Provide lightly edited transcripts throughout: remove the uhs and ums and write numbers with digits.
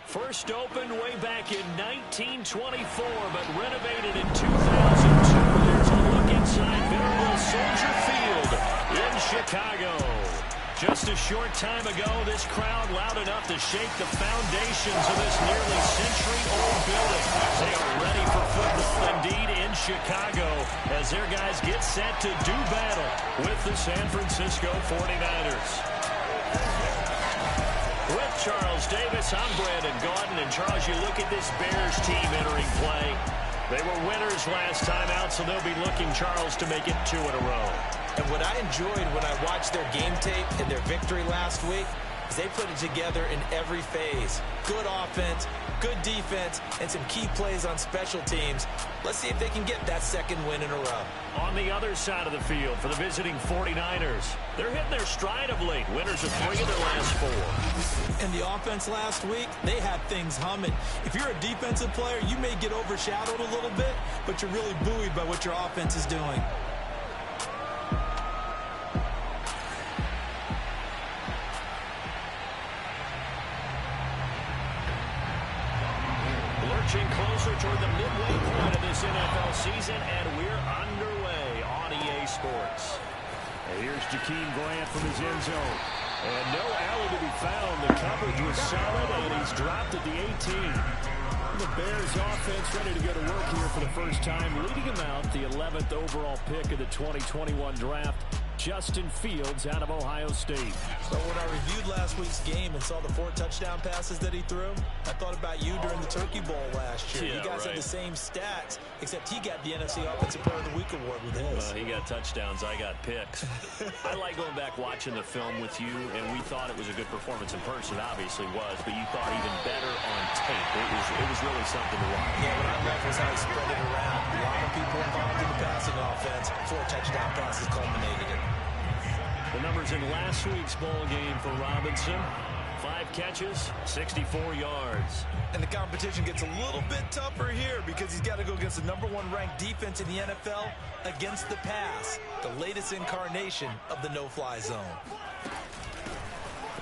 First opened way back in 1924, but renovated in 2002. There's a look inside venerable Soldier Field in Chicago. Just a short time ago, this crowd loud enough to shake the foundations of this nearly century-old building. They are ready for football indeed in Chicago as their guys get set to do battle with the San Francisco 49ers. With Charles Davis, I'm Brandon Gaudin. And Charles, you look at this Bears team entering play. They were winners last time out, so they'll be looking, Charles, to make it 2 in a row. And what I enjoyed when I watched their game tape and their victory last week is they put it together in every phase. Good offense, good defense, and some key plays on special teams. Let's see if they can get that second win in a row. On the other side of the field for the visiting 49ers, they're hitting their stride of late. Winners of 3 of their last 4. And the offense last week, they had things humming. If you're a defensive player, you may get overshadowed a little bit, but you're really buoyed by what your offense is doing. Lurching closer toward the midway point of this NFL season, and we're underway on EA Sports. And here's Jakeem Grant from his end zone. And no alley to be found. The coverage was solid, and he's dropped at the 18. The Bears offense ready to go to work here for the first time, leading him out the 11th overall pick of the 2021 draft. Justin Fields out of Ohio State. So when I reviewed last week's game and saw the 4 touchdown passes that he threw, I thought about you during the Turkey Bowl last year. Yeah, you guys had the same stats, except he got the NFC Offensive Player of the Week award with his. He got touchdowns, I got picks. I like going back watching the film with you, and we thought it was a good performance in person. Obviously was, but you thought even better on tape. It was really something to watch. Yeah, what I loved was how he spread it around. A lot of people involved in the passing offense. 4 touchdown passes culminated it. The numbers in last week's bowl game for Robinson. 5 catches, 64 yards. And the competition gets a little bit tougher here because he's got to go against the #1 ranked defense in the NFL against the pass, the latest incarnation of the no-fly zone.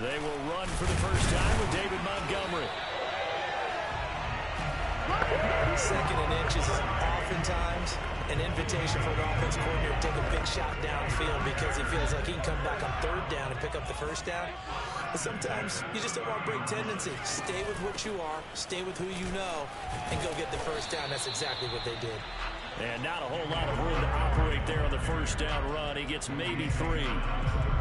They will run for the first time with David Montgomery. Second and inches is oftentimes an invitation for an offense coordinator to take a big shot downfield because he feels like he can come back on 3rd down and pick up the first down. But sometimes you just don't want to break tendency. Stay with what you are, stay with who you know, and go get the first down. That's exactly what they did. And not a whole lot of room to operate there on the first down run. He gets maybe 3.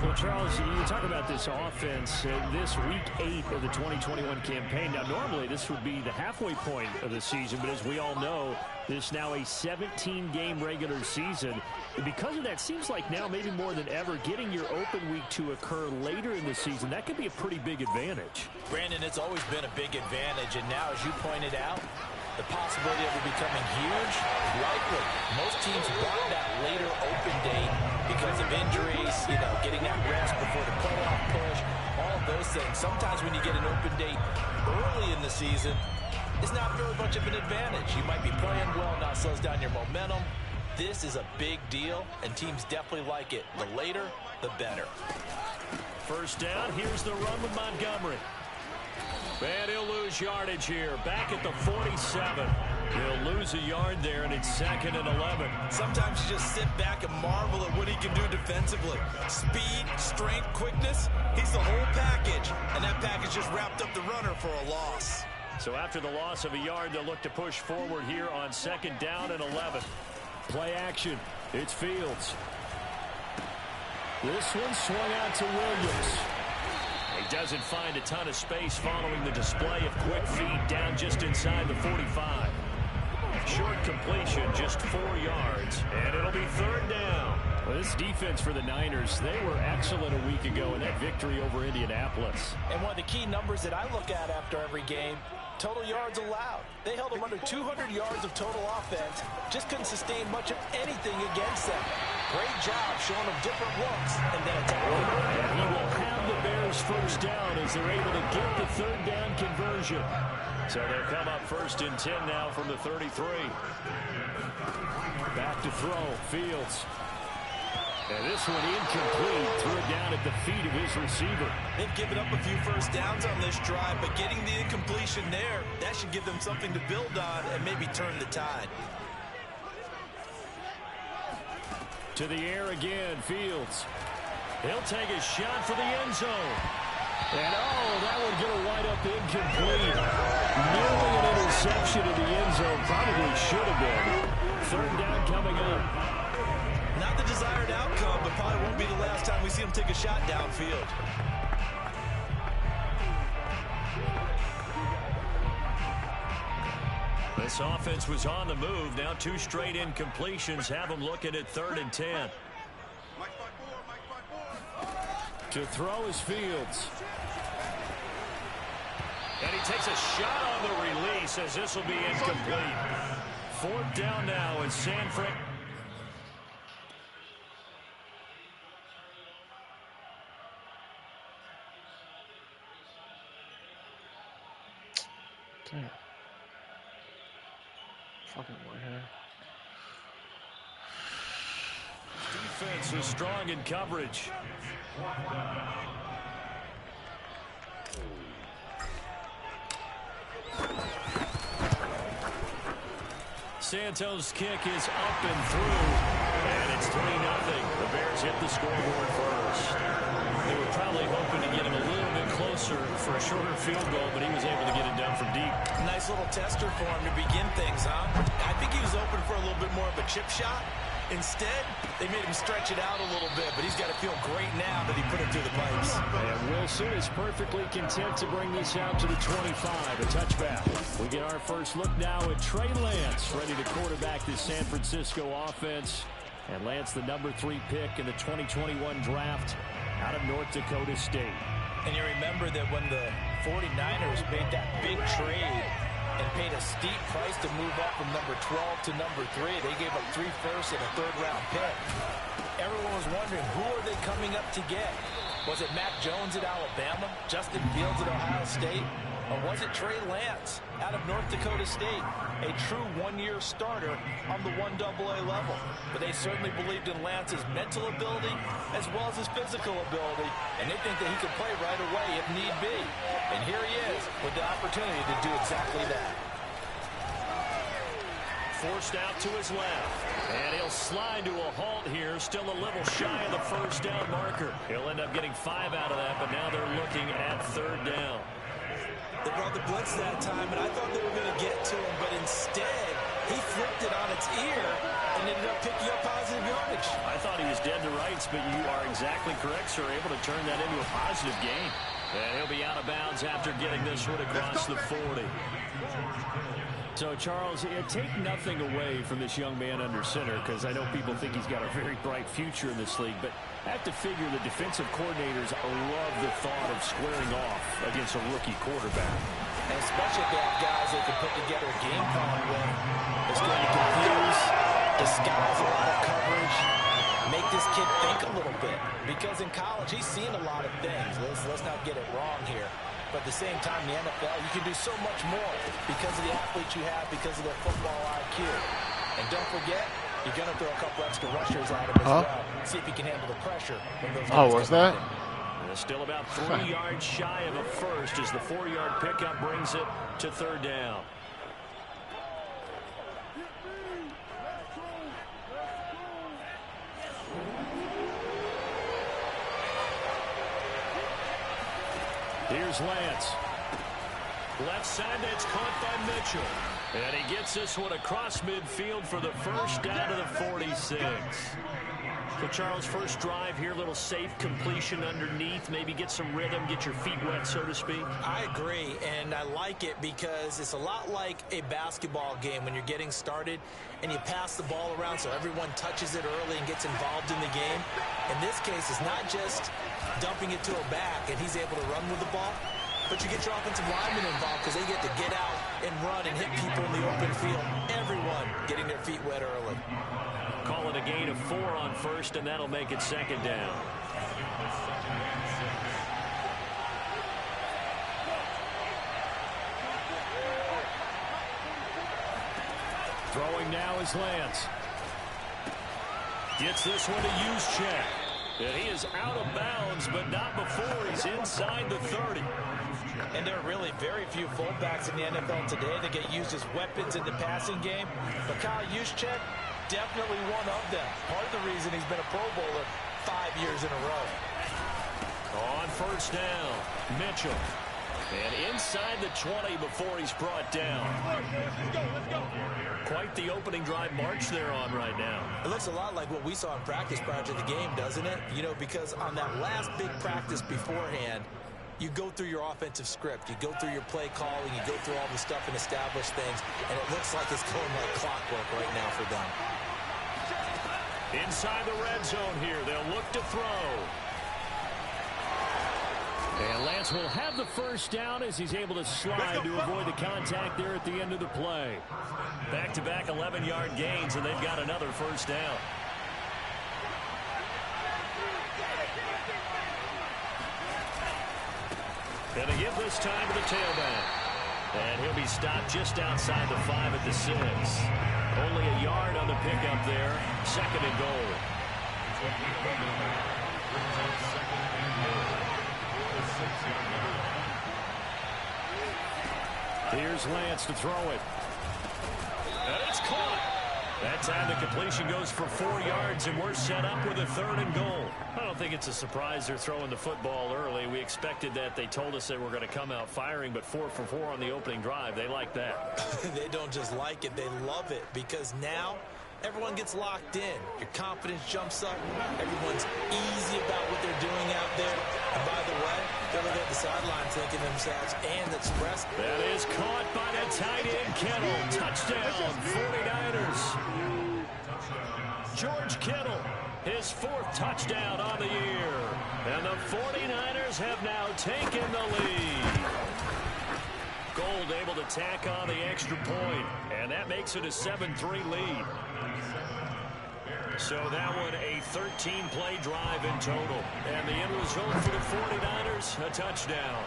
Well, Charles, you talk about this offense, this week 8 of the 2021 campaign. Now, normally this would be the halfway point of the season, but as we all know, this is now a 17-game regular season. And because of that, seems like now maybe more than ever, getting your open week to occur later in the season, that could be a pretty big advantage. Brandon, it's always been a big advantage, and now, as you pointed out, the possibility of it becoming huge, likely. Most teams want that later open date because of injuries, getting that rest before the playoff push, all of those things. Sometimes when you get an open date early in the season, it's not very much of an advantage. You might be playing well, now slows down your momentum. This is a big deal, and teams definitely like it. The later, the better. First down, here's the run with Montgomery. And he'll lose yardage here. Back at the 47. He'll lose a yard there, and it's 2nd and 11. Sometimes you just sit back and marvel at what he can do defensively. Speed, strength, quickness. He's the whole package. And that package just wrapped up the runner for a loss. So after the loss of a yard, they'll look to push forward here on 2nd down and 11. Play action. It's Fields. This one swung out to Williams. He doesn't find a ton of space following the display of quick feet down just inside the 45. Short completion, just 4 yards, and it'll be 3rd down. Well, this defense for the Niners, they were excellent a week ago in that victory over Indianapolis. And one of the key numbers that I look at after every game, total yards allowed. They held them under 200 yards of total offense, just couldn't sustain much of anything against them. Great job showing them different looks and then attacking. And he will have the Bears first down as they're able to get the 3rd down conversion. So they'll come up 1st and 10 now from the 33. Back to throw, Fields. And this one incomplete. Threw it down at the feet of his receiver. They've given up a few first downs on this drive, but getting the incompletion there, that should give them something to build on and maybe turn the tide. To the air again, Fields. He'll take a shot for the end zone. And, that would get a wide up incomplete. Nearly an interception in the end zone. Probably should have been. Third down coming up. Not the desired outcome, but probably won't be the last time we see him take a shot downfield. This offense was on the move. Now 2 straight incompletions have them looking at 3rd and 10. To throw is Fields. And he takes a shot on the release as this will be incomplete. 4th down now as Sanford. Damn. Fucking my hair. Defense is strong in coverage. Santos' kick is up and through, and it's 3-0. The Bears hit the scoreboard first. They were probably hoping to get him a little bit closer for a shorter field goal, but he was able to get it done from deep. Nice little tester for him to begin things, huh? I think he was open for a little bit more of a chip shot. Instead, they made him stretch it out a little bit, but he's got to feel great now that he put it through the pipes. And Wilson is perfectly content to bring this out to the 25, a touchback. We get our first look now at Trey Lance, ready to quarterback this San Francisco offense. And Lance, the number 3 pick in the 2021 draft out of North Dakota State. And you remember that when the 49ers made that big trade and paid a steep price to move up from number 12 to number 3. They gave up 3 firsts and a 3rd-round pick. Everyone was wondering, who are they coming up to get? Was it Mac Jones at Alabama, Justin Fields at Ohio State, or was it Trey Lance out of North Dakota State, a true one-year starter on the 1AA level? But they certainly believed in Lance's mental ability as well as his physical ability, and they think that he could play right away if need be. And here he is with the opportunity to do exactly that. Forced out to his left. And he'll slide to a halt here. Still a little shy of the first down marker. He'll end up getting 5 out of that, but now they're looking at 3rd down. They brought the blitz that time, and I thought they were going to get to him, but instead, he flipped it on its ear and ended up picking up positive yardage. I thought he was dead to rights, but you are exactly correct, sir. Able to turn that into a positive gain. And he'll be out of bounds after getting this one across the 40. So, Charles, take nothing away from this young man under center, because I know people think he's got a very bright future in this league, but I have to figure the defensive coordinators love the thought of squaring off against a rookie quarterback. And especially if they have guys that can put together a game plan with. It's going to confuse, disguise a lot of coverage, make this kid think a little bit. Because in college, he's seen a lot of things. Let's not get it wrong here. But at the same time, in the NFL, you can do so much more because of the athletes you have, because of their football IQ. And don't forget, you're going to throw a couple extra rushers at him as well. See if he can handle the pressure when those guys what's that? Still about 3 yards shy of a first as the 4-yard pickup brings it to 3rd down. Here's Lance. Left side, that's caught by Mitchell. And he gets this one across midfield for the first down to the 46. So, Charles, first drive here, little safe completion underneath, maybe get some rhythm, get your feet wet, so to speak. I agree, and I like it because it's a lot like a basketball game when you're getting started and you pass the ball around so everyone touches it early and gets involved in the game. In this case, it's not just dumping it to a back and he's able to run with the ball, but you get your offensive linemen involved because they get to get out and run and hit people in the open field. Everyone getting their feet wet early. Call it a gain of 4 on first, and that'll make it 2nd down. Throwing now is Lance. Gets this one to Juszczyk. And he is out of bounds, but not before he's inside the 30. And there are really very few fullbacks in the NFL today that get used as weapons in the passing game. But Chi Wk6, definitely one of them. Part of the reason he's been a Pro Bowler 5 years in a row. On first down, Mitchell. And inside the 20 before he's brought down. Quite the opening drive march they're on right now. It looks a lot like what we saw in practice prior to the game, doesn't it? You know, because on that last big practice beforehand, you go through your offensive script. You go through your play calling. You go through all the stuff and establish things. And it looks like it's going like clockwork right now for them. Inside the red zone here. They'll look to throw. And Lance will have the first down as he's able to slide to avoid the contact there at the end of the play. Back-to-back 11-yard gains, and they've got another first down. And they give this time to the tailback. And he'll be stopped just outside the 5 at the 6. Only a yard on the pickup there. Second and goal. Here's Lance to throw it. And it's caught. That time the completion goes for 4 yards, and we're set up with a 3rd and goal. I don't think it's a surprise they're throwing the football early. We expected that. They told us they were going to come out firing, but 4 for 4 on the opening drive. They like that. They don't just like it. They love it, because now everyone gets locked in. Your confidence jumps up. Everyone's easy about what they're doing out there. And by the way, they're looking at the sideline thinking to themselves, and express. That is caught by the tight end, Kittle. Touchdown, 49ers. George Kittle, his 4th touchdown on the year. And the 49ers have now taken the lead. Gold able to tack on the extra point, and that makes it a 7-3 lead. So that one a 13-play drive in total. And the end result for the 49ers, a touchdown.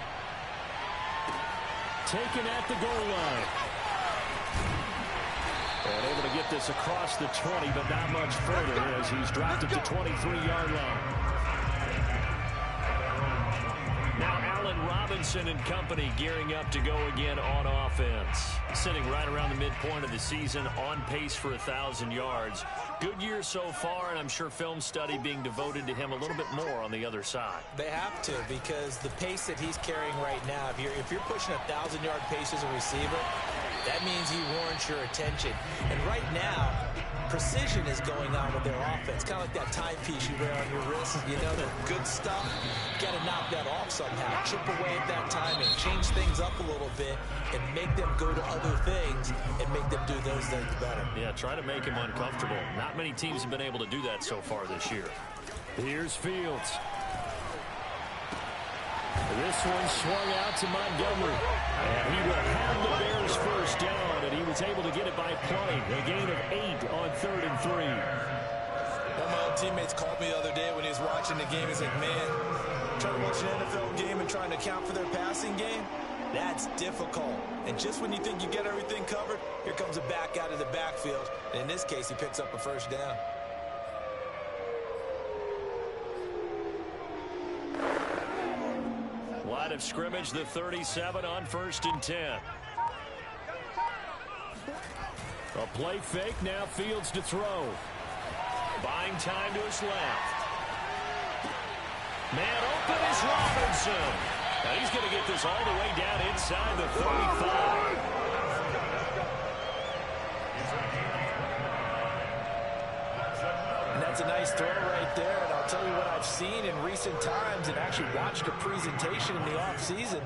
Taken at the goal line. And able to get this across the 20, but not much further as he's dropped it to 23-yard line. Now Allen Robinson and company gearing up to go again on offense. Sitting right around the midpoint of the season, on pace for 1,000 yards. Good year so far, and I'm sure film study being devoted to him a little bit more on the other side. They have to, because the pace that he's carrying right now, if you're pushing 1,000-yard pace as a receiver, that means he warrants your attention. And right now, precision is going on with their offense. Kind of like that timepiece you wear on your wrist. You know, the good stuff. You got to knock that off somehow. Chip away at that timing. Change things up a little bit and make them go to other things and make them do those things better. Yeah, try to make him uncomfortable. Not many teams have been able to do that so far this year. Here's Fields. This one swung out to Montgomery. And he will have the Bears first down, and he was able to get it by play. A gain of 8 on 3rd and 3. One of my old teammates called me the other day when he was watching the game. He's like, man, trying to watch an NFL game and trying to account for their passing game, that's difficult. And just when you think you get everything covered, here comes a back out of the backfield. And in this case, he picks up a first down. Line of scrimmage, the 37 on 1st and 10. A play fake, now Fields to throw. Buying time to his left. Man open is Robinson. Now he's going to get this all the way down inside the 35. And that's a nice throw right there. And I'll tell you what I've seen in recent times and actually watched a presentation in the offseason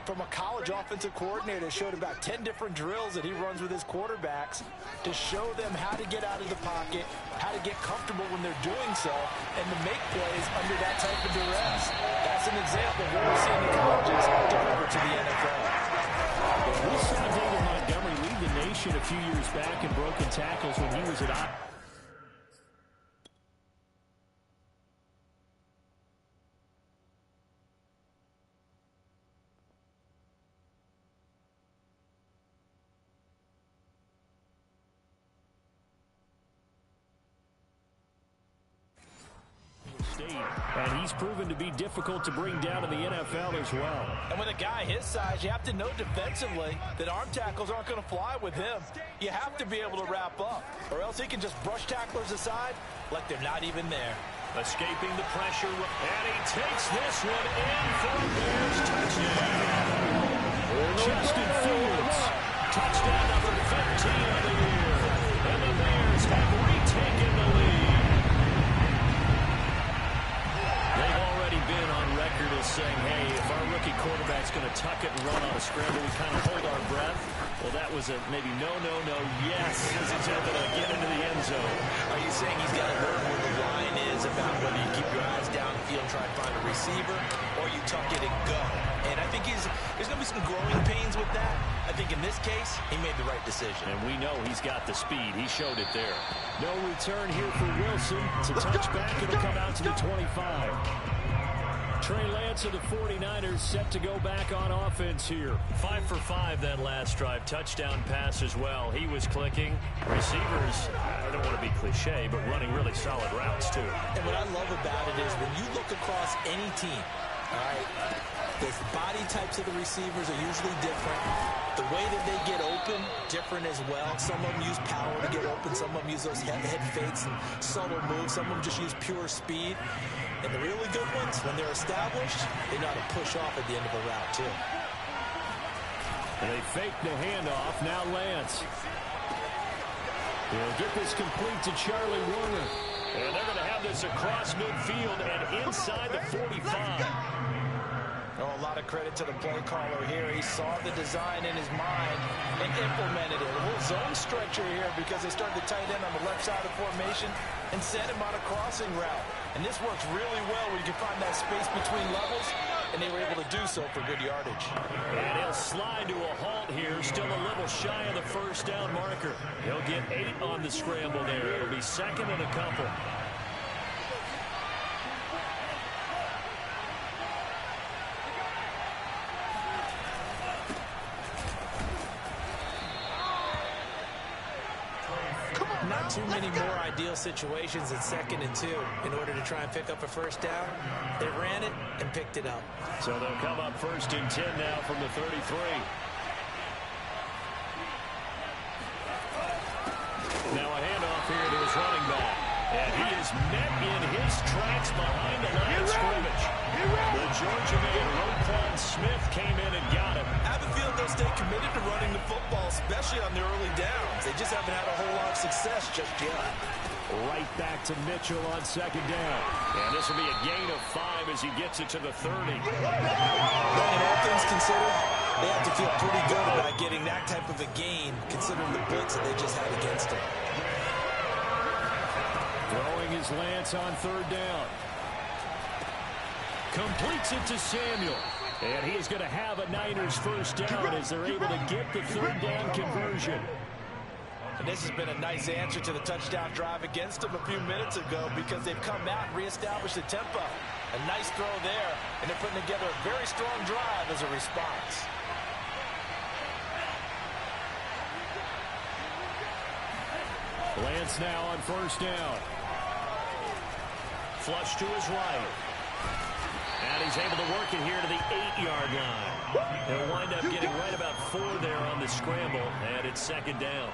from a college offensive coordinator that showed about 10 different drills that he runs with his quarterbacks to show them how to get out of the pocket, how to get comfortable when they're doing so, and to make plays under that type of duress. That's an example of what we're seeing in colleges deliver to the NFL. We saw David Montgomery lead the nation a few years back in broken tackles when he was at Iowa. And he's proven to be difficult to bring down in the NFL as well. And with a guy his size, you have to know defensively that arm tackles aren't going to fly with him. You have to be able to wrap up, or else he can just brush tacklers aside like they're not even there. Escaping the pressure, and he takes this one in for a Bears touchdown. Justin Fields, touchdown number 15 of the year. And the Bears have retaken the lead. They've already been on record as saying, hey, if our rookie quarterback's going to tuck it and run on a scramble, we kind of hold our breath. Well, that was a maybe no, yes, as he's able to get into the end zone. Are you saying he's got to learn where the line is about whether you keep your eyes downfield and try and find a receiver, or you tuck it and go? And I think there's going to be some growing pains with that. I think in this case, he made the right decision. And we know he's got the speed. He showed it there. No return here for Wilson. It's a touchback. It'll come out to the 25. Trey Lance of the 49ers set to go back on offense here. 5 for 5 that last drive. Touchdown pass as well. He was clicking. Receivers, I don't want to be cliche, but running really solid routes too. And what I love about it is when you look across any team, all right, the body types of the receivers are usually different. The way that they get open, different as well. Some of them use power to get open. Some of them use those head fakes and subtle moves. Some of them just use pure speed. And the really good ones, when they're established, they know how to push off at the end of a route, too. And they fake the handoff. Now Lance. They'll get this complete to Charlie Warner. And they're going to have this across midfield and inside the 45. Oh, a lot of credit to the play caller here. He saw the design in his mind and implemented it. A little zone stretcher here because they started the tight end on the left side of the formation and sent him on a crossing route. And this works really well when you can find that space between levels, and they were able to do so for good yardage. And he'll slide to a halt here, still a little shy of the first down marker. He'll get 8 on the scramble there. It'll be second and a couple. Not too many more ideal situations in 2nd and 2 in order to try and pick up a first down. They ran it and picked it up. So they'll come up 1st and 10 now from the 33. Now a handoff here to his running back. And he is met in his tracks behind the line of scrimmage. The Georgia man, Roquan Smith, came in and got him. I have a feeling they'll stay committed to running the football, especially on the early downs. They just haven't had a whole lot of success just yet. Right back to Mitchell on 2nd down. And this will be a gain of 5 as he gets it to the 30. And all things considered, they have to feel pretty good about getting that type of a gain, considering the blitz that they just had against them. Throwing his Lance on 3rd down. Completes it to Samuel. And he is going to have a Niners first down as they're able to get the 3rd down conversion. And this has been a nice answer to the touchdown drive against them a few minutes ago because they've come out and reestablished the tempo. A nice throw there, and they're putting together a very strong drive as a response. Lance now on 1st down. Flush to his right. And he's able to work it here to the 8-yard line. He'll wind up getting right about 4 there on the scramble, and it's 2nd down.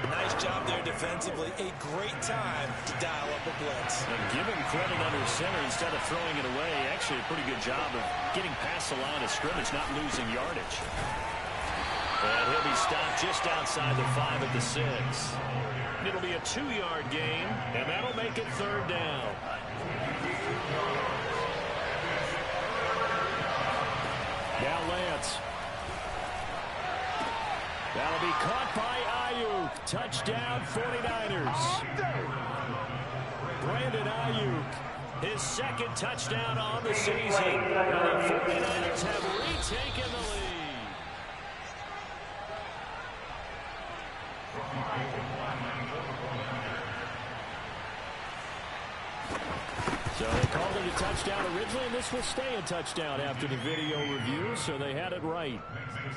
Nice job there defensively. A great time to dial up a blitz. And give him credit under center instead of throwing it away. Actually, a pretty good job of getting past the line of scrimmage, not losing yardage. And he'll be stopped just outside the 5 at the 6. It'll be a 2-yard gain, and that'll make it 3rd down. Now Lance. That'll be caught by Ayuk. Touchdown 49ers. Brandon Ayuk, his 2nd touchdown on the season. And the 49ers have retaken the lead. So they called it a touchdown originally, and this will stay a touchdown after the video review, so they had it right.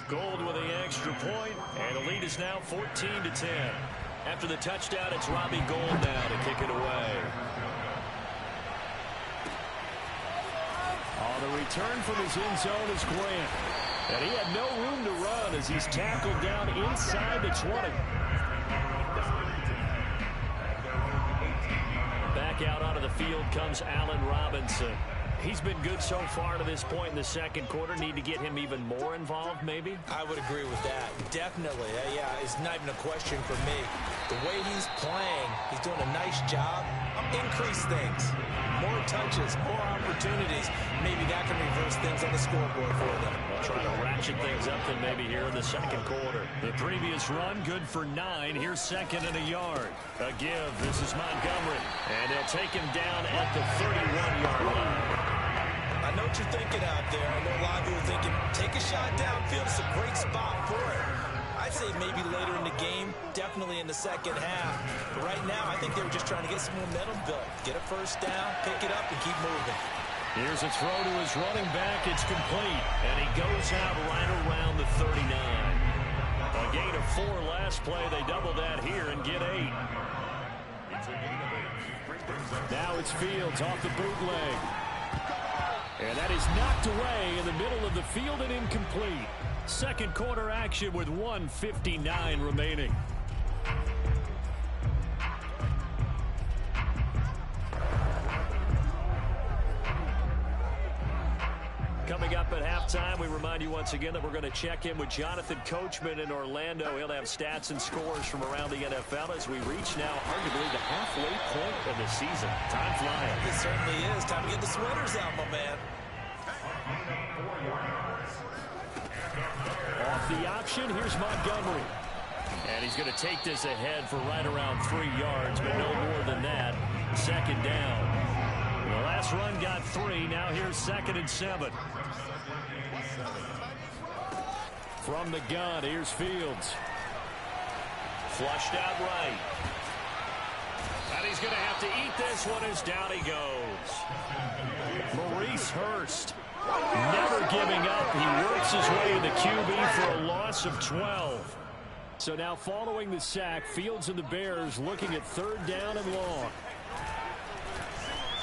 Gold with the extra point, and the lead is now 14-10. After the touchdown, it's Robbie Gould now to kick it away. return from his end zone is Grant. And he had no room to run as he's tackled down inside the 20. Back out onto the field comes Allen Robinson. He's been good so far to this point in the second quarter. Need to get him even more involved, maybe? I would agree with that. Definitely. Yeah, it's not even a question for me. The way he's playing, he's doing a nice job. Increase things. More touches, more opportunities. Maybe that can reverse things on the scoreboard for them. We'll try to ratchet things up then maybe here in the second quarter. The previous run, good for 9. Here's second and a yard. A give. This is Montgomery. And they'll take him down at the 31-yard line. I know what you're thinking out there. I know a lot of you are thinking, take a shot downfield. It's a great spot for it. I'd say maybe later in the game, definitely in the second half. But right now, I think they were just trying to get some momentum built. Get a first down, pick it up, and keep moving. Here's a throw to his running back. It's complete. And he goes out right around the 39. A gain of 4 last play. They double that here and get 8. Now it's Fields off the bootleg. And that is knocked away in the middle of the field and incomplete. Second quarter action with 1:59 remaining. Coming up at halftime, we remind you once again that we're going to check in with Jonathan Coachman in Orlando. He'll have stats and scores from around the NFL as we reach now arguably the halfway point of the season. Time flying. It certainly is. Time to get the sweaters out, my man. Off the option, here's Montgomery. And he's going to take this ahead for right around 3 yards, but no more than that. Second down. The last run got 3. Now here's 2nd and 7. From the gun, here's Fields. Flushed out right. And he's going to have to eat this one as down he goes. Maurice Hurst. Never giving up. He works his way to the QB for a loss of 12. So now following the sack, Fields and the Bears looking at 3rd down and long.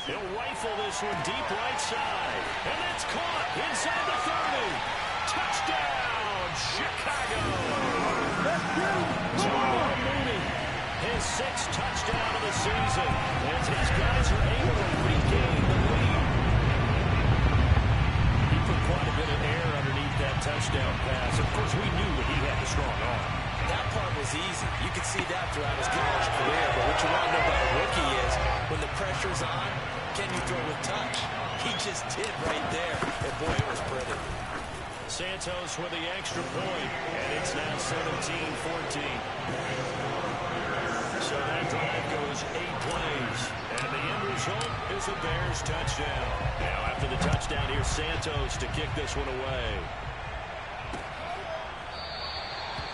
He'll rifle this one deep right side. And that's caught inside the 30. Touchdown, Chicago. Jamal Mooney, his 6th touchdown of the season. As his guys are able to regain the lead. He put quite a bit of air underneath that touchdown pass. Of course, we knew that he had a strong arm. That part was easy. You could see that throughout his college career. But what you want to know about a rookie is when the pressure's on, can you throw with touch? He just did right there. And boy, it was pretty. Santos with the extra point. And it's now 17-14. So that drive goes 8 plays. And the end result is a Bears touchdown. Now after the touchdown, here's Santos to kick this one away.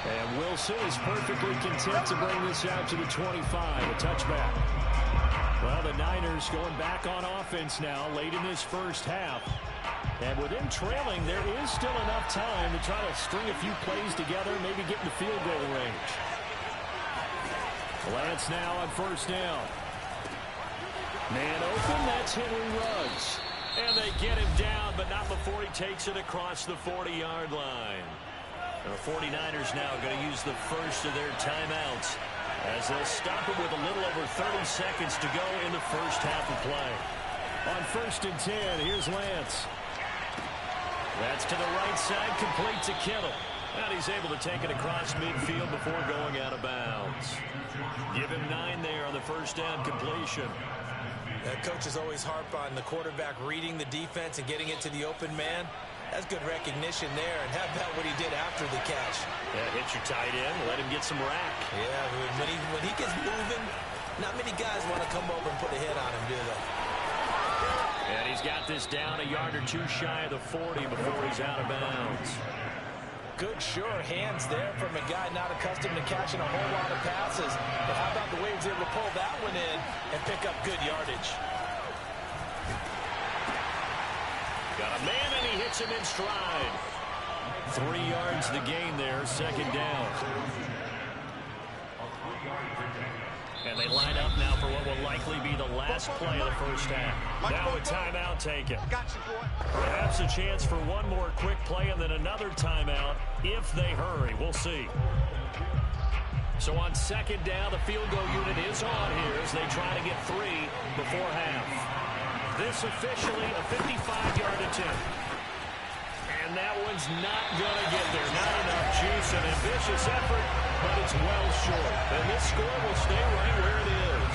And Wilson is perfectly content to bring this out to the 25, a touchback. Well, the Niners going back on offense now late in this first half. And with them trailing, there is still enough time to try to string a few plays together, maybe get in the field goal range. Lance now on 1st down. Man open, that's Henry Ruggs. And they get him down, but not before he takes it across the 40-yard line. The 49ers now going to use the first of their timeouts as they'll stop it with a little over 30 seconds to go in the first half of play. On 1st and 10, here's Lance. That's to the right side, complete to Kittle. And he's able to take it across midfield before going out of bounds. Give him 9 there on the first down completion. Coaches always harp on the quarterback reading the defense and getting it to the open man. That's good recognition there. And how about what he did after the catch? Yeah, hit your tight end, let him get some rack. Yeah, when he gets moving, not many guys want to come over and put a hit on him, do they? And he's got this down a yard or 2 shy of the 40 before he's out of bounds. Good, sure hands there from a guy not accustomed to catching a whole lot of passes. But how about the way he was able to pull that one in and pick up good yardage? Got a man, and he hits him in stride. 3 yards the gain there, 2nd down. And they line up now for what will likely be the last play of the first half. Now a timeout taken. Perhaps a chance for one more quick play and then another timeout if they hurry. We'll see. So on second down, the field goal unit is on here as they try to get 3 before half. This officially a 55-yard attempt. And that one's not going to get there. Not enough juice, an ambitious effort, but it's well short. And this score will stay right where it is.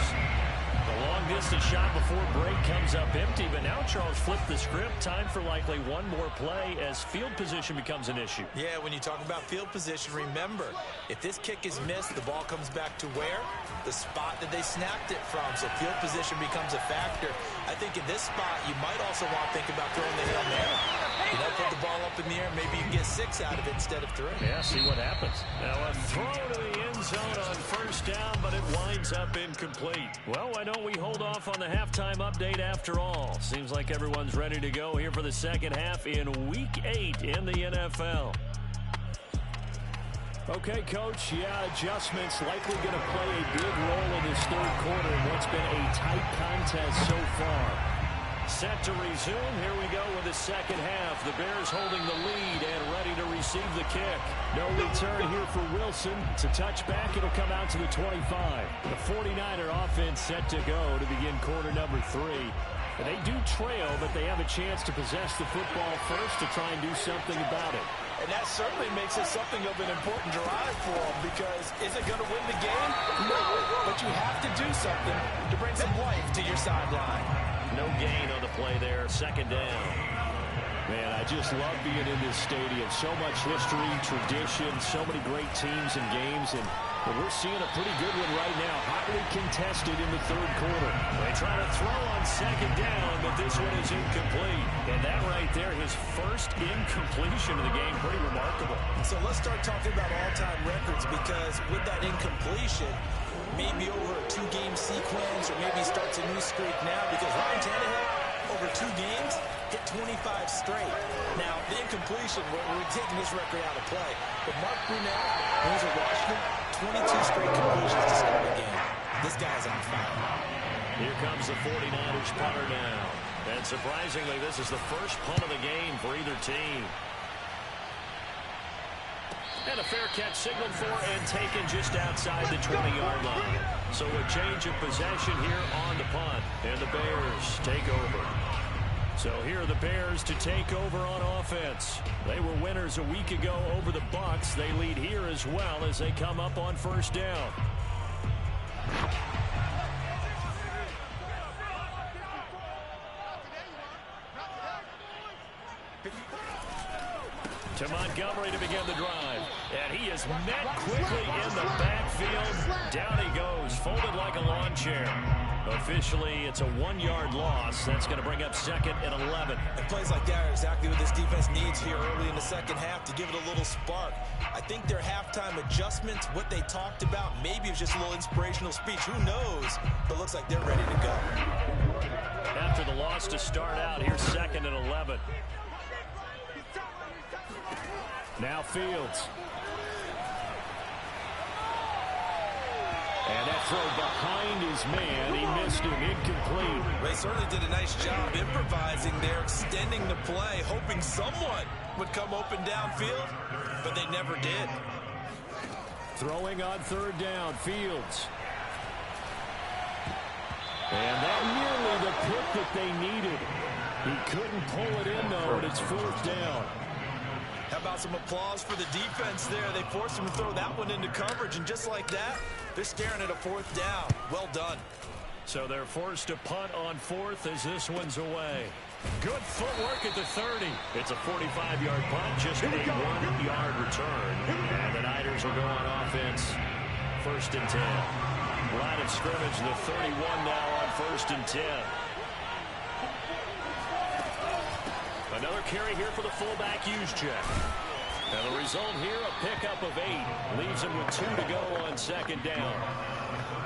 The long-distance shot before break comes up empty, but now Charles flipped the script. Time for likely one more play as field position becomes an issue. Yeah, when you talk about field position, remember, if this kick is missed, the ball comes back to where? The spot that they snapped it from. So field position becomes a factor. I think in this spot, you might also want to think about throwing the Hail Mary. You know, put the ball up in the air, maybe you can get 6 out of it instead of 3. Yeah, see what happens. Now a throw to the end zone on first down, but it winds up incomplete. Well, why don't we hold off on the halftime update after all? Seems like everyone's ready to go here for the second half in Week 8 in the NFL. Okay, Coach, yeah, adjustments likely going to play a big role in this third quarter in what's been a tight contest so far. Set to resume. Here we go with the second half. The Bears holding the lead and ready to receive the kick. No return here for Wilson. It's a touchback. It'll come out to the 25. The 49er offense set to go to begin quarter number 3. And they do trail, but they have a chance to possess the football first to try and do something about it. And that certainly makes it something of an important drive for them, because is it going to win the game? No, but you have to do something to bring some life to your sideline. No gain on the play there. Second down. Man, I just love being in this stadium. So much history, tradition, so many great teams and games, and we're seeing a pretty good one right now. Hotly contested in the third quarter. They try to throw on second down, but this one is incomplete. And that right there, his first incompletion of the game, pretty remarkable. So let's start talking about all-time records, because with that incompletion, maybe over a 2-game sequence, or maybe starts a new streak now, because Ryan Tannehill, over 2 games, hit 25 straight. Now, the incompletion, we're taking this record out of play. But Mark Brunell, who's at Washington, 22 straight completions to start the game. This guy's on fire. Here comes the 49ers punter now. And surprisingly, this is the first punt of the game for either team. And a fair catch signaled for and taken just outside the 20-yard line. So a change of possession here on the punt. And the Bears take over. So here are the Bears to take over on offense. They were winners a week ago over the Bucs. They lead here as well as they come up on first down. To Montgomery to begin the drive. And he is met quickly in the backfield. Down he goes, folded like a lawn chair. Officially, it's a 1-yard loss. That's going to bring up second and 11. And plays like that are exactly what this defense needs here early in the second half to give it a little spark. I think their halftime adjustments, what they talked about, maybe it was just a little inspirational speech. Who knows? But it looks like they're ready to go. After the loss to start out, here's second and 11. Now Fields. And that throw behind his man. He missed him. Incomplete. They certainly did a nice job improvising there, extending the play, hoping someone would come open downfield, but they never did. Throwing on third down, Fields. And that nearly the pick that they needed. He couldn't pull it in, though, and it's fourth down. How about some applause for the defense there? They forced him to throw that one into coverage, and just like that, they're staring at a fourth down. Well done. So they're forced to punt on fourth as this one's away. Good footwork at the 30. It's a 45-yard punt, just a 1-yard return. And the Niners will go on offense. First and 10. Line of scrimmage, the 31 now on first and 10. Another carry here for the fullback Juszczyk. And the result here, a pickup of 8. Leaves him with 2 to go on second down.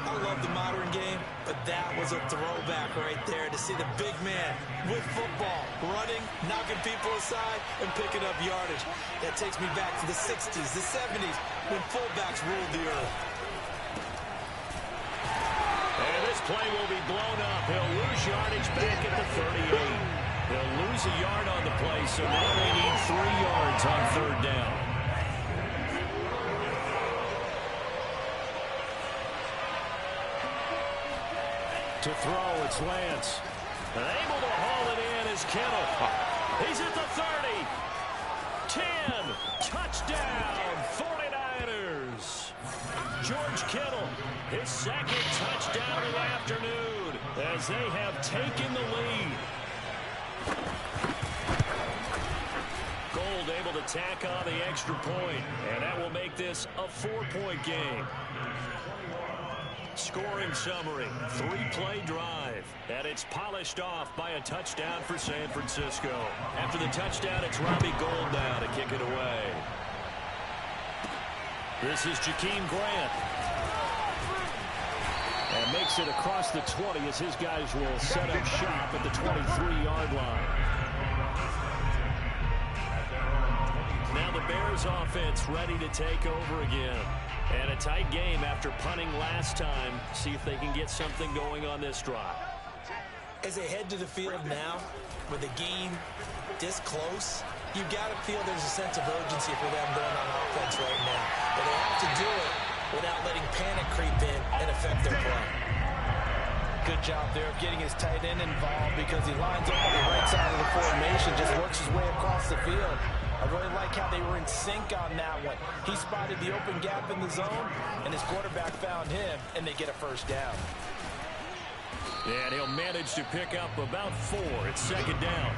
I love the modern game, but that was a throwback right there to see the big man with football, running, knocking people aside, and picking up yardage. That takes me back to the 60s, the 70s, when fullbacks ruled the earth. This play will be blown up. He'll lose yardage back at the 38. He'll lose a yard on the play, so now they need 3 yards on 3rd down. To throw, it's Lance. And able to haul it in is Kittle. He's at the 30. 10. Touchdown, 49ers. George Kittle, his 2nd touchdown of the afternoon as they have taken the lead. Gold able to tack on the extra point, and that will make this a 4-point game. Scoring summary, 3-play drive, and it's polished off by a touchdown for San Francisco. After the touchdown, it's Robbie Gould now to kick it away. This is Jakeem Grant. And makes it across the 20 as his guys will set up shop at the 23-yard line. Now the Bears offense ready to take over again. And a tight game after punting last time. See if they can get something going on this drive. As they head to the field now, with the game this close, you've got to feel there's a sense of urgency for them going on offense right now. But they have to do it without letting panic creep in and affect their play. Good job there of getting his tight end involved because he lines up on the right side of the formation, just works his way across the field. I really like how they were in sync on that one. He spotted the open gap in the zone, and his quarterback found him, and they get a 1st down. And he'll manage to pick up about 4 at 2nd down.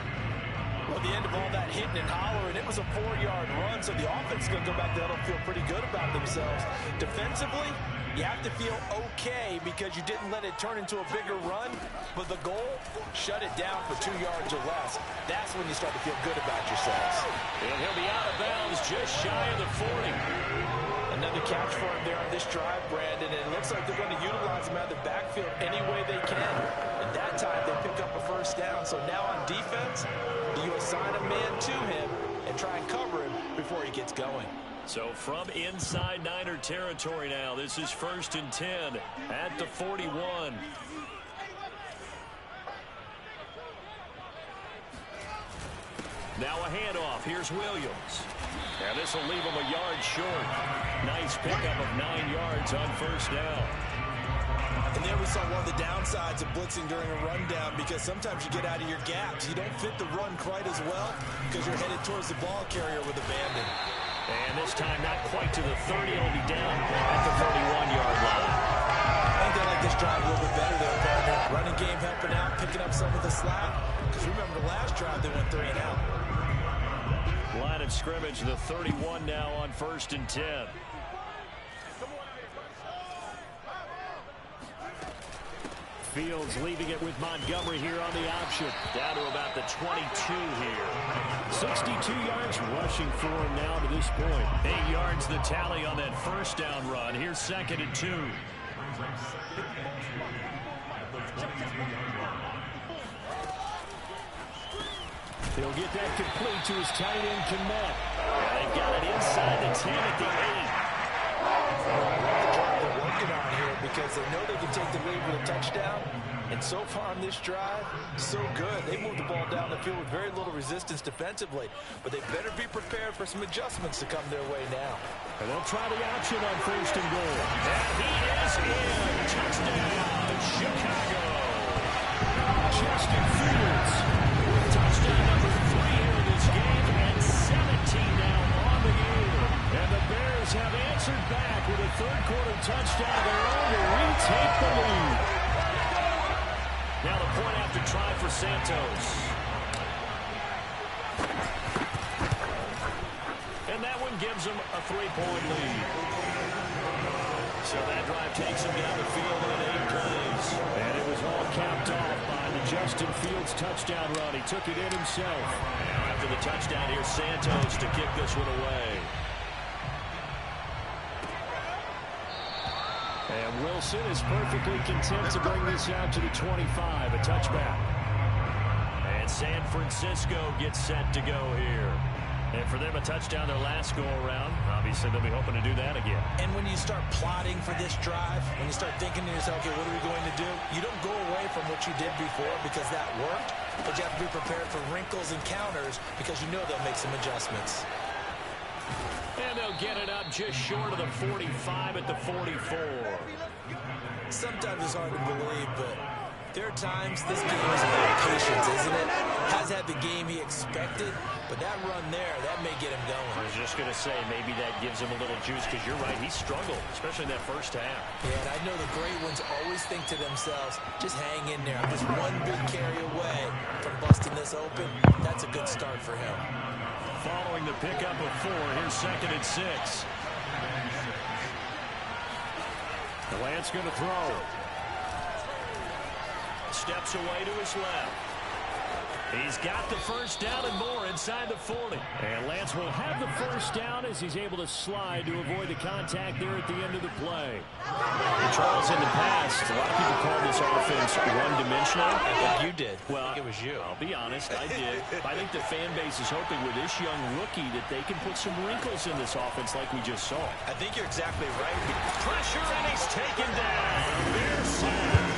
Well, at the end of all that hitting and hollering, it was a 4-yard run, so the offense is going to go back there and feel pretty good about themselves. Defensively, you have to feel okay because you didn't let it turn into a bigger run, but the goal, shut it down for 2 yards or less. That's when you start to feel good about yourselves. And he'll be out of bounds just shy of the 40. Another catch for him there on this drive, Brandon, and it looks like they're going to utilize him out of the backfield any way they can. And that time they pick up a 1st down. So now on defense, you assign a man to him and try and cover him before he gets going. So from inside Niner territory now, this is 1st and 10 at the 41. Now a handoff. Here's Williams. And this will leave him a yard short. Nice pickup of 9 yards on 1st down. And there we saw one of the downsides of blitzing during a rundown because sometimes you get out of your gaps. You don't fit the run quite as well because you're headed towards the ball carrier with abandon. And this time not quite to the 30. It'll be down at the 31-yard line. I think they like this drive a little bit better there, partner. Running game helping out, picking up some of the slack. Because remember the last drive they went 3 and out. Line of scrimmage, the 31 now on 1st and 10. Fields leaving it with Montgomery here on the option. Down to about the 22 here. 62 yards rushing for him now to this point. 8 yards the tally on that 1st down run. Here's 2nd and 2. He'll get that complete to his tight end, Kmet. And they've got it inside the 10 at the 8. The drive they're working on here because they know they can take the lead with a touchdown. And so far on this drive, so good. They moved the ball down the field with very little resistance defensively. But they better be prepared for some adjustments to come their way now. And they'll try the option on 1st and goal. And he is in. Touchdown, Chicago. Justin Fields with touchdown number 3 here in this game and 17 now on the year. And the Bears have answered back with a 3rd-quarter touchdown of their own to retake the lead. Now the point after try for Santos. And that one gives them a 3-point lead. So that drive takes them down the field in 8 plays. And it was all capped off by the Justin Fields touchdown run. He took it in himself. Now after the touchdown, here's Santos to kick this one away. And Wilson is perfectly content to bring this out to the 25, a touchback. And San Francisco gets set to go here. And for them, a touchdown their last go-around. Obviously, they'll be hoping to do that again. And when you start plotting for this drive, when you start thinking to yourself, okay, what are we going to do? You don't go away from what you did before because that worked, but you have to be prepared for wrinkles and counters because you know they'll make some adjustments. And they'll get it up just short of the 45 at the 44. Sometimes it's hard to believe, but there are times this game is about patience, isn't it? Has had the game he expected, but that run there, that may get him going. I was just going to say, maybe that gives him a little juice because you're right, he struggled, especially in that first half. Yeah, and I know the great ones always think to themselves, just hang in there. I'm just one big carry away from busting this open. That's a good start for him. Following the pickup of 4, here's 2nd and 6. Lance going to throw. Steps away to his left. He's got the first down and more inside the 40. And Lance will have the first down as he's able to slide to avoid the contact there at the end of the play. And Charles, in the past, a lot of people call this offense one-dimensional. I think you did. Well, I think it was you. I'll be honest, I did. I think the fan base is hoping with this young rookie that they can put some wrinkles in this offense like we just saw. I think you're exactly right. Pressure, and he's taken down. Bear sack.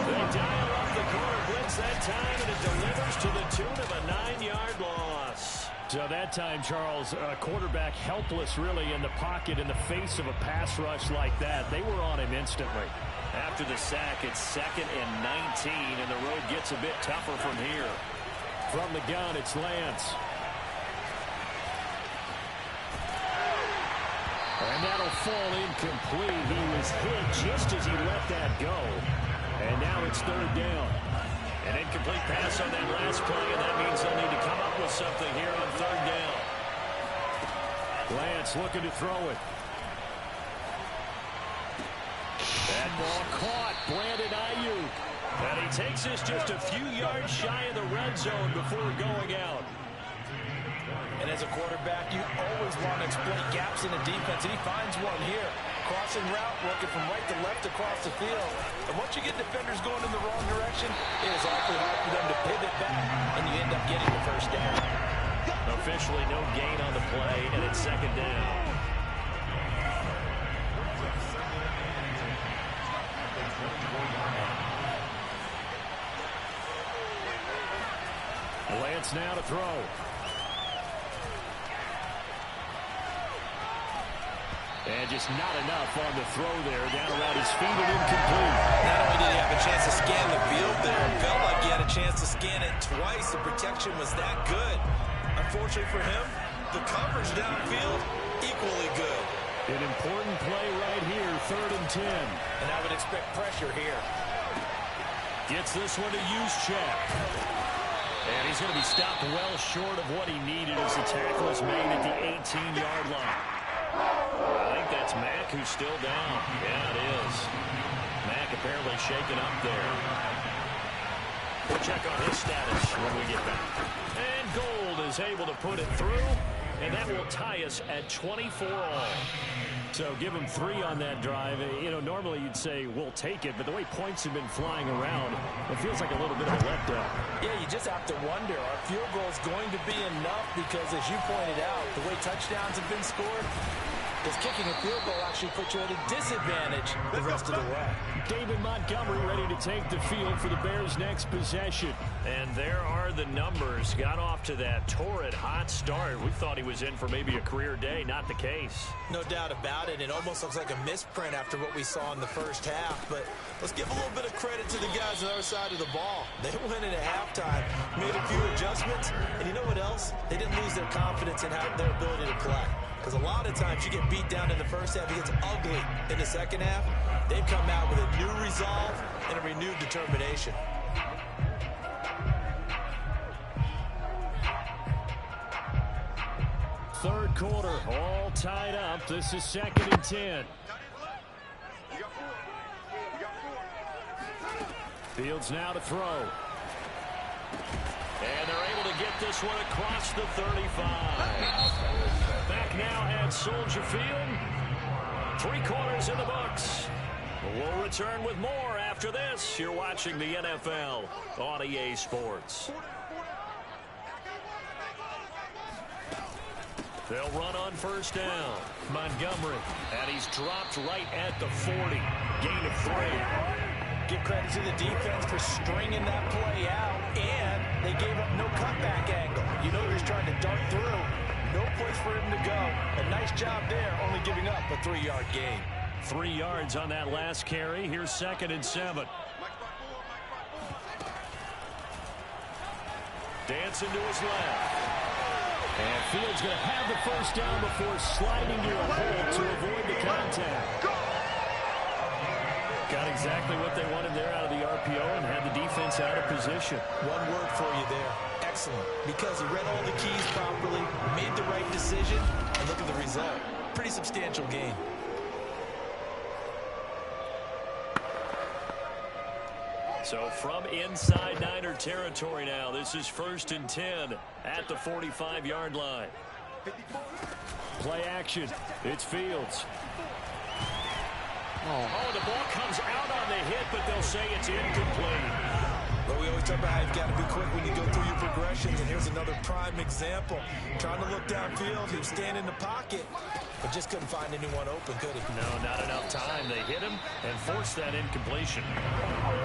They dial up the corner blitz that time, and it delivers to the tune of a 9-yard loss. So that time, Charles, quarterback helpless really in the pocket in the face of a pass rush like that. They were on him instantly. After the sack, it's 2nd and 19, and the road gets a bit tougher from here. From the gun, it's Lance. And that'll fall incomplete. He was hit just as he let that go. And now it's 3rd down. An incomplete pass on that last play, and that means they'll need to come up with something here on 3rd down. Lance looking to throw it. That ball caught. Brandon Ayuk. And he takes this just a few yards shy of the red zone before going out. And as a quarterback, you always want to exploit gaps in the defense, and he finds one here. Crossing route, working from right to left across the field. And once you get defenders going in the wrong direction, it is awfully hard for them to pivot back, and you end up getting the first down. Officially no gain on the play, and it's 2nd down. Lance now to throw. And just not enough on the throw there. Down around his feet and incomplete. Not only did he have a chance to scan the field there, it felt like he had a chance to scan it twice. The protection was that good. Unfortunately for him, the coverage downfield, equally good. An important play right here, 3rd and 10. And I would expect pressure here. Gets this one to Juszczyk. And he's going to be stopped well short of what he needed as the tackle is made at the 18-yard line. I think that's Mack who's still down. Yeah, it is. Mack apparently shaken up there. We'll check on his status when we get back. And Gold is able to put it through, and that will tie us at 24 all. So give him 3 on that drive. You know, normally you'd say, we'll take it, but the way points have been flying around, it feels like a little bit of a letdown. Yeah, you just have to wonder, are field goals going to be enough? Because as you pointed out, the way touchdowns have been scored, does kicking a field goal actually put you at a disadvantage the rest of the way? David Montgomery ready to take the field for the Bears' next possession. And there are the numbers. Got off to that torrid hot start. We thought he was in for maybe a career day. Not the case. No doubt about it. It almost looks like a misprint after what we saw in the first half. But let's give a little bit of credit to the guys on the other side of the ball. They went in at halftime, made a few adjustments, and you know what else? They didn't lose their confidence in their ability to play. Because a lot of times you get beat down in the first half, it gets ugly in the second half. They've come out with a new resolve and a renewed determination. Third quarter, all tied up. This is 2nd and 10. Fields now to throw. And they're able to get this one across the 35. Back now at Soldier Field. 3 quarters in the books. We'll return with more after this. You're watching the NFL on EA Sports. They'll run on first down. Montgomery, and he's dropped right at the 40. Gain of 3. Give credit to the defense for stringing that play out, and they gave up no cutback angle. You know he's trying to dart through. No place for him to go. A nice job there, only giving up a 3-yard gain. 3 yards on that last carry. Here's 2nd and 7. Dancing to his left. And Fields going to have the first down before sliding to a hole to avoid the contact. Got exactly what they wanted there out of the RPO and had the defense out of position. One word for you there. Excellent. Because he read all the keys properly, made the right decision, and look at the result. Pretty substantial gain. So from inside Niner territory now, this is 1st and 10 at the 45-yard line. Play action. It's Fields. Oh, the ball comes out on the hit, but they'll say it's incomplete. But we always talk about how you've got to be quick when you go through your progressions, and here's another prime example. Trying to look downfield, he was standing in the pocket, but just couldn't find anyone open, could he? No, not enough time. They hit him and forced that incompletion.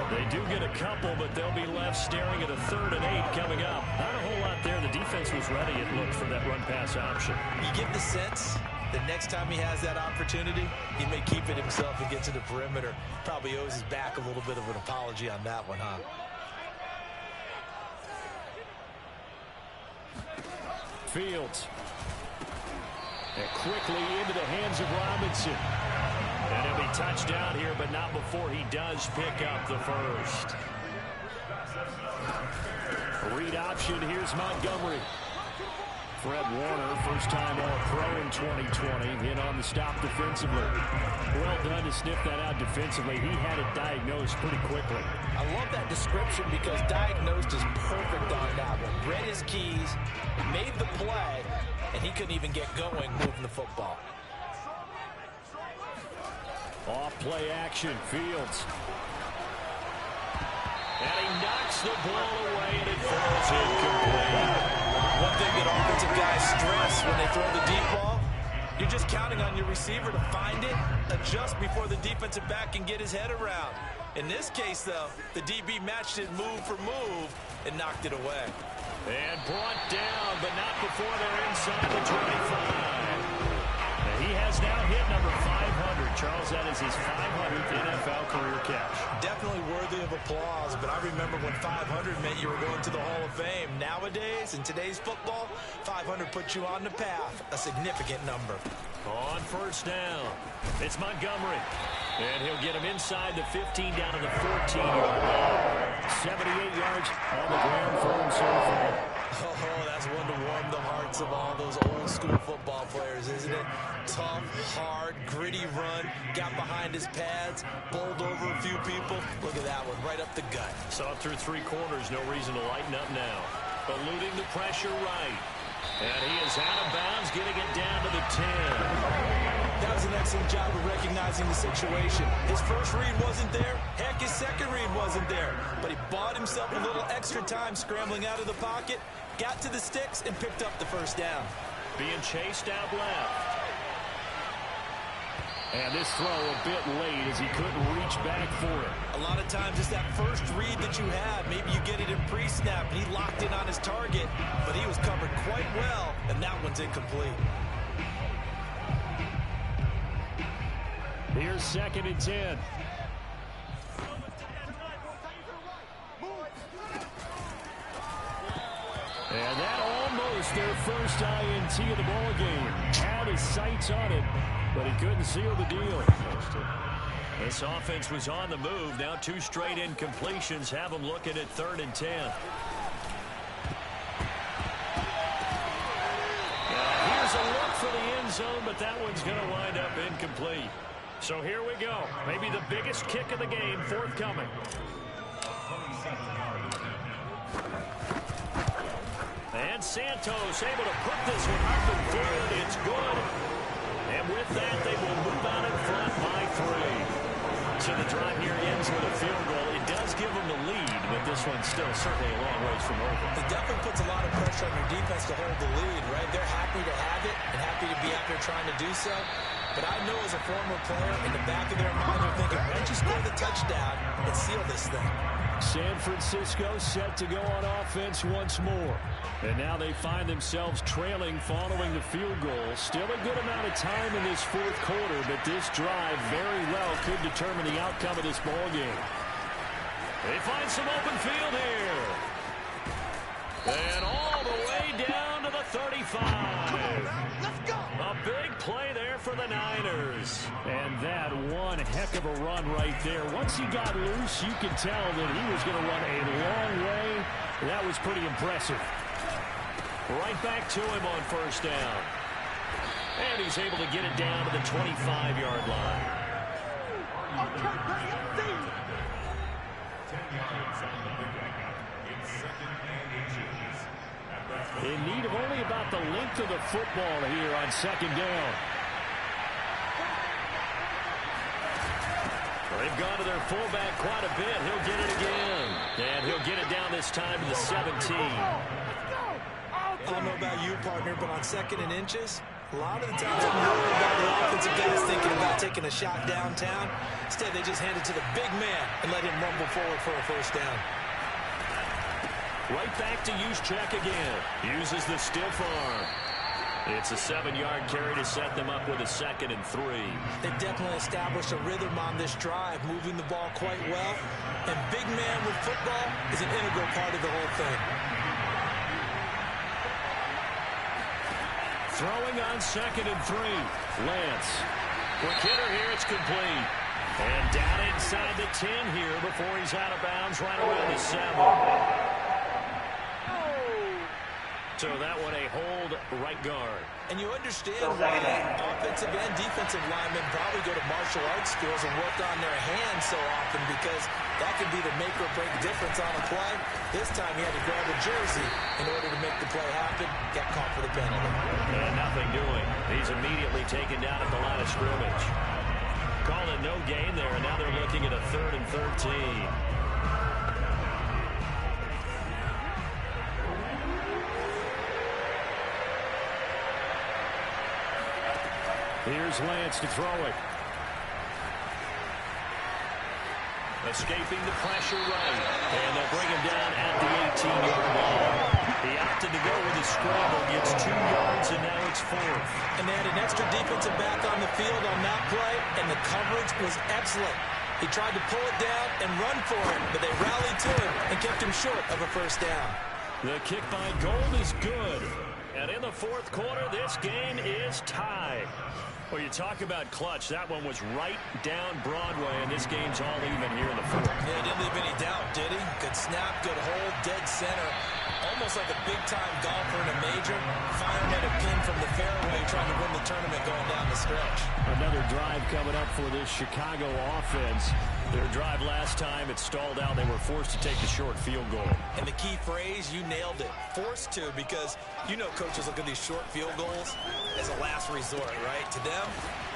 They do get a couple, but they'll be left staring at a 3rd and 8 coming up. Not a whole lot there. The defense was ready, it looked, for that run-pass option. You get the sense the next time he has that opportunity, he may keep it himself and get to the perimeter. Probably owes his back a little bit of an apology on that one, huh? Fields. And quickly into the hands of Robinson. And he'll be touched down here, but not before he does pick up the first. Read option. Here's Montgomery. Fred Warner, first-time All-Pro in 2020, in on the stop defensively. Well done to sniff that out defensively. He had it diagnosed pretty quickly. I love that description because diagnosed is perfect on that one. Read his keys, made the play, and he couldn't even get going moving the football. Off play action, Fields. And he knocks the ball away, and it falls incomplete. One thing that offensive guys stress when they throw the deep ball, you're just counting on your receiver to find it, adjust before the defensive back can get his head around. In this case, though, the DB matched it move for move and knocked it away. And brought down, but not before they're inside the 25. And he has now hit number 500. Charles, that is his 500th NFL career catch. Definitely worthy of applause, but I remember when 500 meant you were going to the Hall of Fame. Nowadays, in today's football, 500 puts you on the path, a significant number. On first down, it's Montgomery. And he'll get him inside the 15 down to the 14-yard line. 78 yards on the ground for him so far. Oh, that's one to warm the hearts of all those old-school football players, isn't it? Tough, hard, gritty run, got behind his pads, bowled over a few people. Look at that one, right up the gut. Saw it through 3 quarters, no reason to lighten up now. Eluding the pressure right. And he is out of bounds, getting it down to the 10. That was an excellent job of recognizing the situation. His first read wasn't there. Heck, his second read wasn't there. But he bought himself a little extra time scrambling out of the pocket, got to the sticks, and picked up the first down. Being chased out left. And this throw a bit late as he couldn't reach back for it. A lot of times it's that first read that you have. Maybe you get it in pre-snap, and he locked in on his target, but he was covered quite well, and that one's incomplete. Here's 2nd and 10. And that almost their first INT of the ball game. Had his sights on it, but he couldn't seal the deal. This offense was on the move. Now 2 straight incompletions have them looking at 3rd and 10. Here's a look for the end zone, but that one's going to wind up incomplete. So here we go. Maybe the biggest kick of the game forthcoming. And Santos able to put this one up and through. It's good. And with that, they will move out in front by 3. So the drive here ends with a field goal. It does give them the lead, but this one's still certainly a long ways from over. It definitely puts a lot of pressure on your defense to hold the lead, right? They're happy to have it and trying to do so. But I know as a former player, in the back of their mind, they're thinking, why don't you score the touchdown and seal this thing? San Francisco set to go on offense once more. And now they find themselves trailing following the field goal. Still a good amount of time in this fourth quarter, but this drive very well could determine the outcome of this ball game. They find some open field here. And all the way down to the 35. Let's go. A big play there for the Niners. And that one heck of a run right there. Once he got loose, you could tell that he was going to run a long way. That was pretty impressive. Right back to him on first down. And he's able to get it down to the 25-yard line. In need of only about the length of the football here on second down. They've gone to their fullback quite a bit. He'll get it again. And he'll get it down this time to the 17. I don't know about you, partner, but on second and inches, a lot of the times I'm worried about the offensive guys thinking about taking a shot downtown. Instead, they just hand it to the big man and let him rumble forward for a first down. Right back to Juszczyk again. Uses the stiff arm. It's a 7-yard carry to set them up with a 2nd and 3. They've definitely established a rhythm on this drive, moving the ball quite well. And big man with football is an integral part of the whole thing. Throwing on 2nd and 3. Lance. Quick hitter here. It's complete. And down inside the 10 here before he's out of bounds right around the 7. So that one a hold right guard. And you understand why offensive and defensive linemen probably go to martial arts schools and work on their hands so often, because that can be the make or break difference on a play. This time he had to grab a jersey in order to make the play happen. Got caught for the penalty. And nothing doing. He's immediately taken down at the line of scrimmage. Calling no gain there, and now they're looking at a 3rd and 13. Here's Lance to throw it. Escaping the pressure right. And they'll bring him down at the 18-yard line. He opted to go with his scramble, gets 2 yards, and now it's 4th. And they had an extra defensive back on the field on that play, and the coverage was excellent. He tried to pull it down and run for it, but they rallied to him and kept him short of a first down. The kick by Gold is good. And in the fourth quarter, this game is tied. Well, you talk about clutch. That one was right down Broadway, and this game's all even here in the fourth. Yeah, didn't leave any doubt, did he? Good snap, good hold, dead center. Almost like a big-time golfer in a major. Firing at a pin from the fairway, trying to win the tournament going down the stretch. Another drive coming up for this Chicago offense. Their drive last time, it stalled out. They were forced to take the short field goal. And the key phrase, you nailed it. Forced to, because you know coaches look at these short field goals as a last resort, right? To them,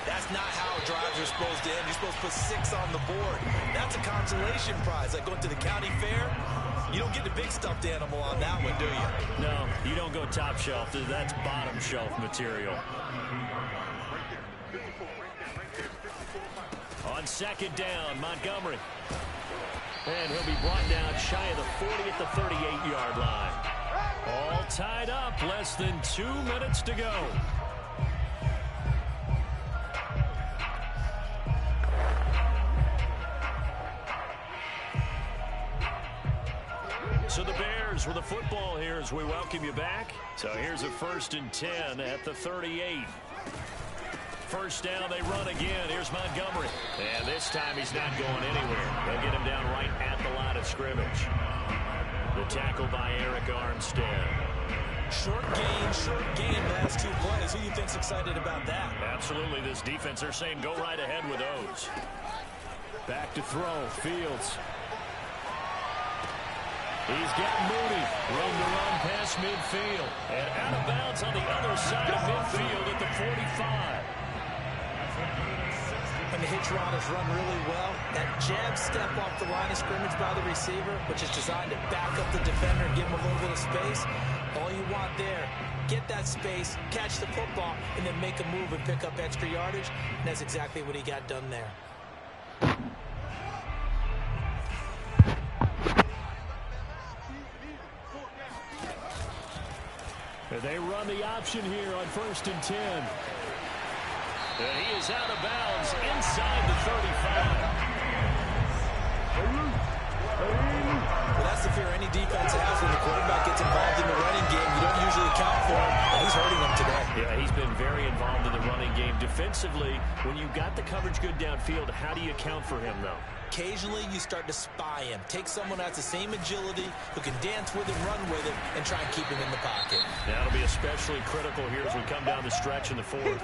that's not how drives are supposed to end. You're supposed to put 6 on the board. That's a consolation prize. Like going to the county fair, you don't get the big stuffed animal on that one, do you? No, you don't go top shelf. That's bottom shelf material. On second down, Montgomery. And he'll be brought down shy of the 40 at the 38-yard line. All tied up, less than 2 minutes to go. So the Bears with the football here as we welcome you back. So here's a 1st and 10 at the 38. First down, they run again. Here's Montgomery. And this time he's not going anywhere. They'll get him down right at the line of scrimmage. The tackle by Eric Armstead. Short gain last 2 plays. Who do you think's excited about that? Absolutely. This defense, they're saying go right ahead with those. Back to throw. Fields. He's got Mooney. Room to run past midfield. And out of bounds on the other side of midfield at the 45. And the hitch route is run really well. That jab step off the line of scrimmage by the receiver, which is designed to back up the defender and give him a little bit of space. All you want there, get that space, catch the football, and then make a move and pick up extra yardage. And that's exactly what he got done there. They run the option here on 1st and 10. And he is out of bounds inside the 35. Well, that's the fear any defense has when the quarterback gets involved in the running game. You don't usually account for him. He's hurting them today. Yeah, he's been very involved in the running game. Defensively, when you got the coverage good downfield, how do you account for him, though? Occasionally, you start to spy him. Take someone who has the same agility, who can dance with him, run with him, and try and keep him in the pocket. That'll be especially critical here as we come down the stretch in the 4th.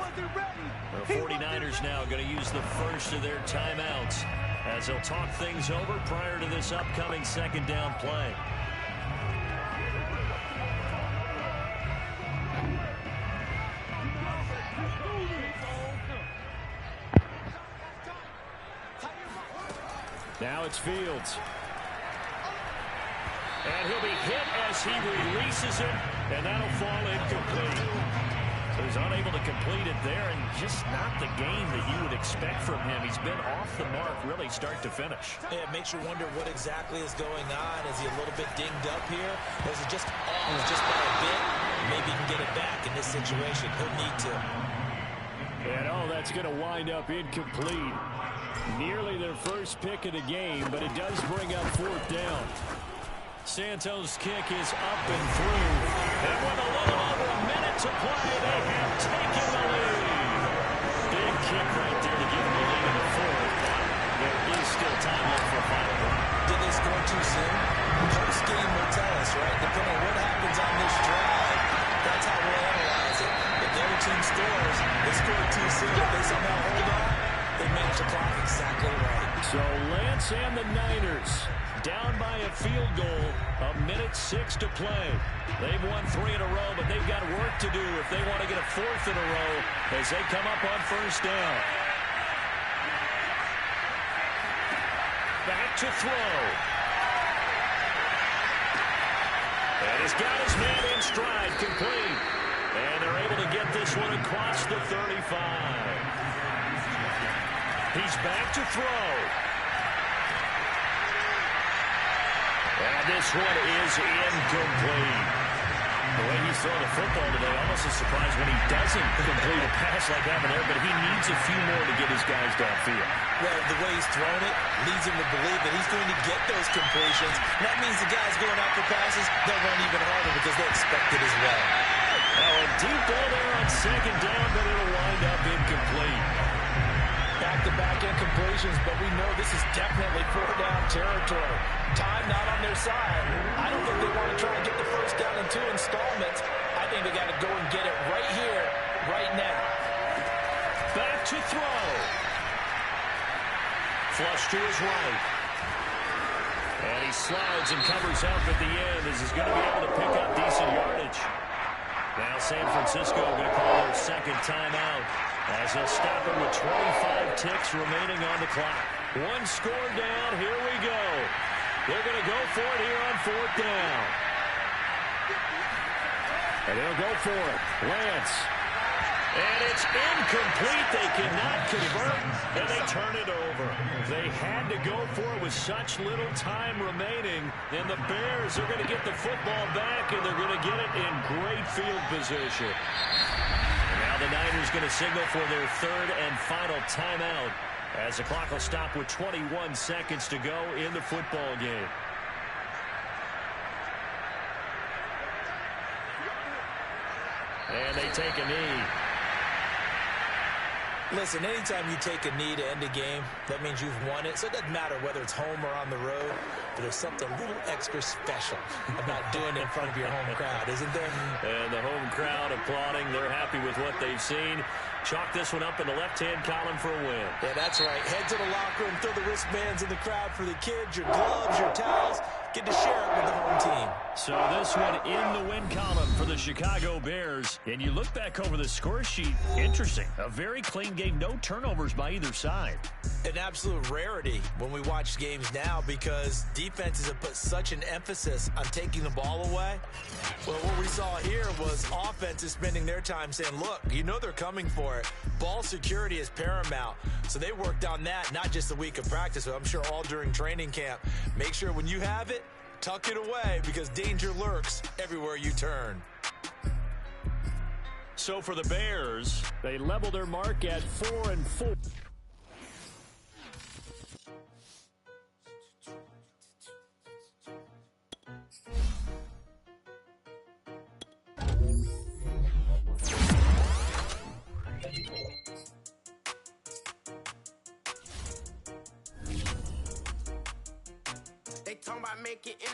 The 49ers now going to use the first of their timeouts as they'll talk things over prior to this upcoming 2nd down play. Now it's Fields. And he'll be hit as he releases it, and that'll fall incomplete. So he's unable to complete it there, and just not the game that you would expect from him. He's been off the mark really start to finish. Yeah, it makes you wonder what exactly is going on. Is he a little bit dinged up here? Or is it just off just by a bit? Maybe he can get it back in this situation. He'll need to. And that's going to wind up incomplete. Nearly their first pick of the game, but it does bring up 4th down. Santos' kick is up and through. And with a little over a minute to play, they have taken the lead. Big kick right there to give them the lead in the 4th. There is still time left for a final drive. Did they score too soon? Post game will tell us, right? Depending on what happens on this drive, that's how we'll analyze it. If the other team scores, they scored too soon. If they somehow hold on, they manage the clock exactly right. So Lance and the Niners down by a field goal, 1:06 to play. They've won 3 in a row, but they've got work to do if they want to get a 4th in a row as they come up on 1st down. Back to throw. And he's got his man in stride, complete. And they're able to get this one across the 35. He's back to throw. And this one is incomplete. The way he's throwing the football today, almost a surprise when he doesn't complete a pass like that there, but he needs a few more to get his guys downfield. Well, the way he's thrown it leads him to believe that he's going to get those completions. And that means the guys going out for passes, they'll run even harder because they expect it as well. Now a deep ball there on 2nd down, but it'll wind up incomplete. Back-to-back incompletions, but we know this is definitely 4th-down territory. Time not on their side. I don't think they want to try and get the 1st down in 2 installments. I think they got to go and get it right here, right now. Back to throw. Flush to his right. And he slides and covers up at the end as he's going to be able to pick up decent yardage. Now San Francisco going to call their 2nd timeout as they'll stop it with 25 ticks remaining on the clock. 1 score down. Here we go. They're going to go for it here on 4th down. And they'll go for it. Lance. And it's incomplete. They cannot convert, and they turn it over. They had to go for it with such little time remaining, and the Bears are going to get the football back, and they're going to get it in great field position. And now the Niners going to signal for their 3rd and final timeout as the clock will stop with 21 seconds to go in the football game. And they take a knee. Listen, anytime you take a knee to end a game, that means you've won it. So it doesn't matter whether it's home or on the road, but there's something a little extra special about doing it in front of your home crowd, isn't there? And the home crowd applauding. They're happy with what they've seen. Chalk this one up in the left-hand column for a win. Yeah, that's right. Head to the locker room, throw the wristbands in the crowd for the kids, your gloves, your towels. Get to share it with the home team. So this one in the win column for the the Chicago Bears. And you look back over the score sheet, interesting. A very clean game, no turnovers by either side. An absolute rarity when we watch games now because defenses have put such an emphasis on taking the ball away. Well, what we saw here was offenses spending their time saying, look, you know they're coming for it. Ball security is paramount. So they worked on that, not just a week of practice, but I'm sure all during training camp. Make sure when you have it, tuck it away because danger lurks everywhere you turn. So for the Bears, they level their mark at 4-4. They talking about making